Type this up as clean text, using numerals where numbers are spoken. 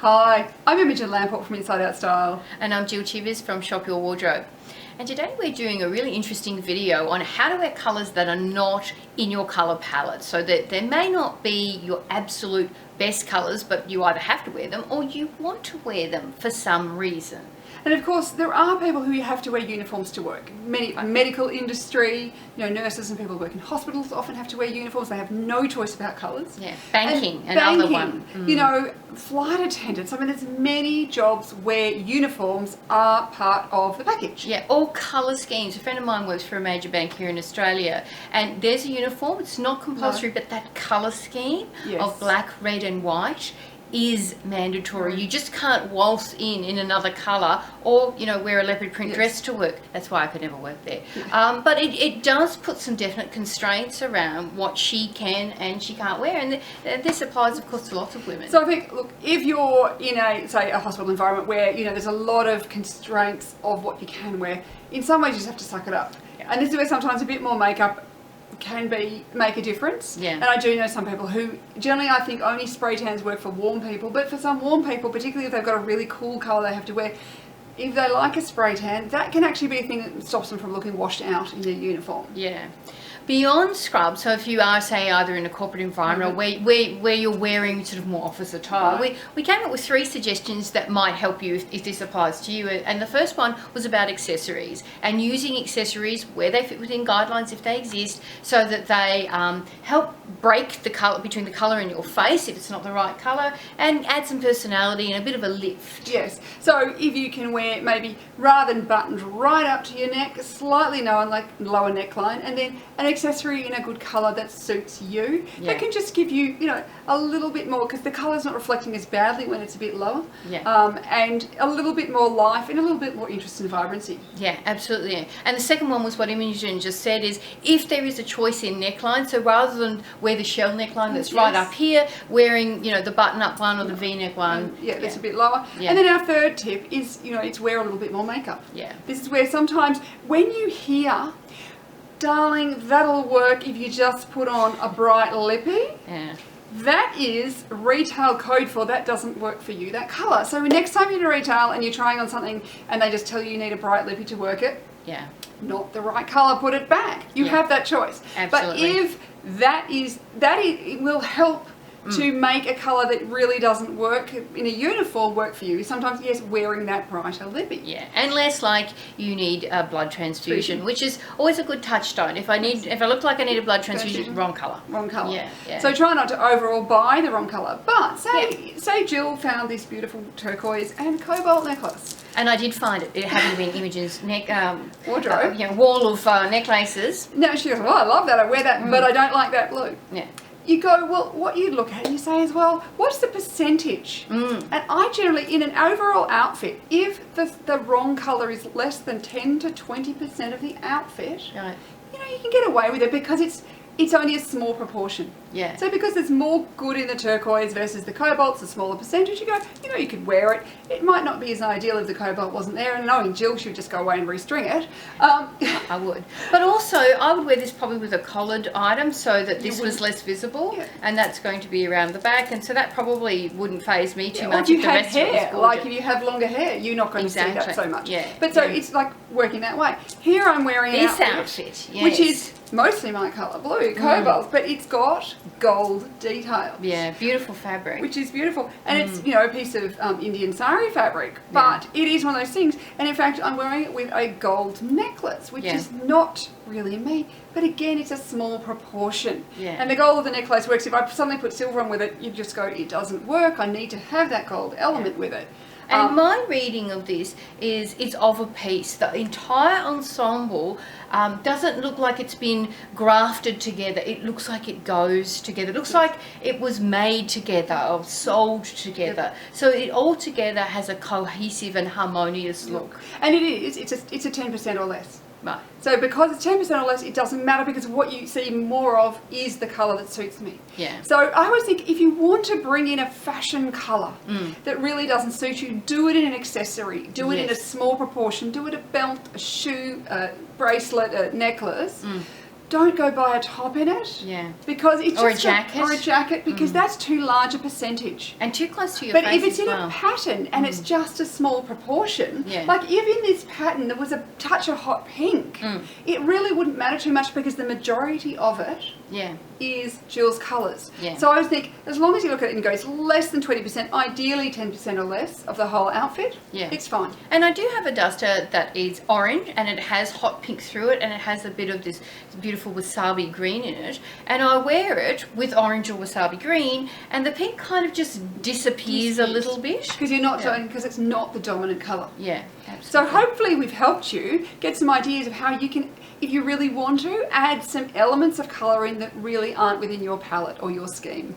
Hi, I'm Imogen Lamport from Inside Out Style. And I'm Jill Chivers from Shop Your Wardrobe. And today we're doing a really interesting video on how to wear colours that are not in your colour palette. So that there may not be your absolute best colours, but you either have to wear them or you want to wear them for some reason. And of course, there are people who have to wear uniforms to work. Medical industry, nurses and people who work in hospitals often have to wear uniforms. They have no choice about colours. Yeah, banking, another one. Flight attendants. I mean, there's many jobs where uniforms are part of the package. Yeah, all colour schemes. A friend of mine works for a major bank here in Australia, and there's a uniform. It's not compulsory, but that colour scheme of black, red and white is mandatory. You just can't waltz in another colour or wear a leopard print dress to work. That's why I could never work there. But it does put some definite constraints around what she can and she can't wear, and this applies of course to lots of women. So I think, look, if you're in a hospital environment where there's a lot of constraints of what you can wear, in some ways you just have to suck it up. And this is where sometimes a bit more makeup can make a difference. And I do know some people who generally, I think, only spray tans work for warm people, but for some warm people, particularly if they've got a really cool colour they have to wear, if they like a spray tan, that can actually be a thing that stops them from looking washed out in their uniform. Beyond scrub, so if you are, say, either in a corporate environment or where you're wearing sort of more office attire, we came up with 3 suggestions that might help you if this applies to you. And the first one was about accessories and using accessories where they fit within guidelines if they exist, so that they help break the colour between the colour in your face if it's not the right colour, and add some personality and a bit of a lift. Yes. So if you can wear maybe, rather than buttoned right up to your neck, slightly lower neckline, and then an accessory in a good colour that suits you, that can just give you, a little bit more, because the colour's not reflecting as badly when it's a bit lower, and a little bit more life and a little bit more interest and vibrancy. Yeah, absolutely. And the second one was what Imogen just said, is if there is a choice in neckline, so rather than wear the shell neckline that's right up here, wearing, the button-up one or the V-neck one. That's a bit lower. And then our third tip is, it's wear a little bit more makeup. This is where sometimes when you hear, darling, that'll work if you just put on a bright lippy. That is retail code for that doesn't work for you, that colour. So next time you're in retail and you're trying on something and they just tell you need a bright lippy to work it, not the right colour, put it back. You have that choice. Absolutely. But if it will help to make a colour that really doesn't work in a uniform work for you. Sometimes, yes, wearing that brighter lippy. Unless like you need a blood transfusion, which is always a good touchstone. If I look like I need a blood transfusion, wrong colour. Wrong colour. So try not to overall buy the wrong colour. But say Jill found this beautiful turquoise and cobalt necklace. And I did find it having been Imogen's neck wardrobe, wall of necklaces. No, she goes, well, I love that, I wear that, but I don't like that blue. You go, well, what you look at and you say as well, what's the percentage? And I generally, in an overall outfit, if the wrong colour is less than 10 to 20% of the outfit, you can get away with it because it's only a small proportion. So because there's more good in the turquoise versus the cobalt's a smaller percentage, you go, you could wear it. It might not be as ideal if the cobalt wasn't there, and knowing Jill, she would just go away and restring it. I would. But also, I would wear this probably with a collared item so that this was less visible, and that's going to be around the back, and so that probably wouldn't faze me too much. If you had hair, like if you have longer hair, you're not going to see that so much. But so it's like working that way. Here I'm wearing this outfit, which is mostly my colour, blue, cobalt, but it's got gold details. Beautiful fabric. Which is beautiful. And it's, a piece of Indian sari fabric, but it is one of those things. And in fact, I'm wearing it with a gold necklace, which is not really me, but again, it's a small proportion. And the gold of the necklace works. If I suddenly put silver on with it, you just go, it doesn't work. I need to have that gold element with it. And my reading of this is it's of a piece. The entire ensemble doesn't look like it's been grafted together. It looks like it goes together. It looks like it was made together or sold together. So it all together has a cohesive and harmonious look. And it is. It's a 10% or less. Right. So because it's 10% or less, it doesn't matter because what you see more of is the colour that suits me. So I always think if you want to bring in a fashion colour that really doesn't suit you, do it in an accessory. Do it in a small proportion. Do it a belt, a shoe, a bracelet, a necklace. don't go buy a top in it. Yeah. Because it's or just a jacket. Or a jacket, because that's too large a percentage. And too close to your But face if it's as in well. a pattern and it's just a small proportion, Yeah. like if in this pattern there was a touch of hot pink, it really wouldn't matter too much because the majority of it is Jill's colours. Yeah. So I would think, as long as you look at it and it goes less than 20%, ideally 10% or less of the whole outfit, it's fine. And I do have a duster that is orange and it has hot pink through it and it has a bit of this beautiful wasabi green in it. And I wear it with orange or wasabi green and the pink kind of just disappears a little bit. Because you're not doing, because it's not the dominant colour. Yeah, absolutely. So hopefully we've helped you get some ideas of how you can, if you really want to, add some elements of colour in that really aren't within your palette or your scheme.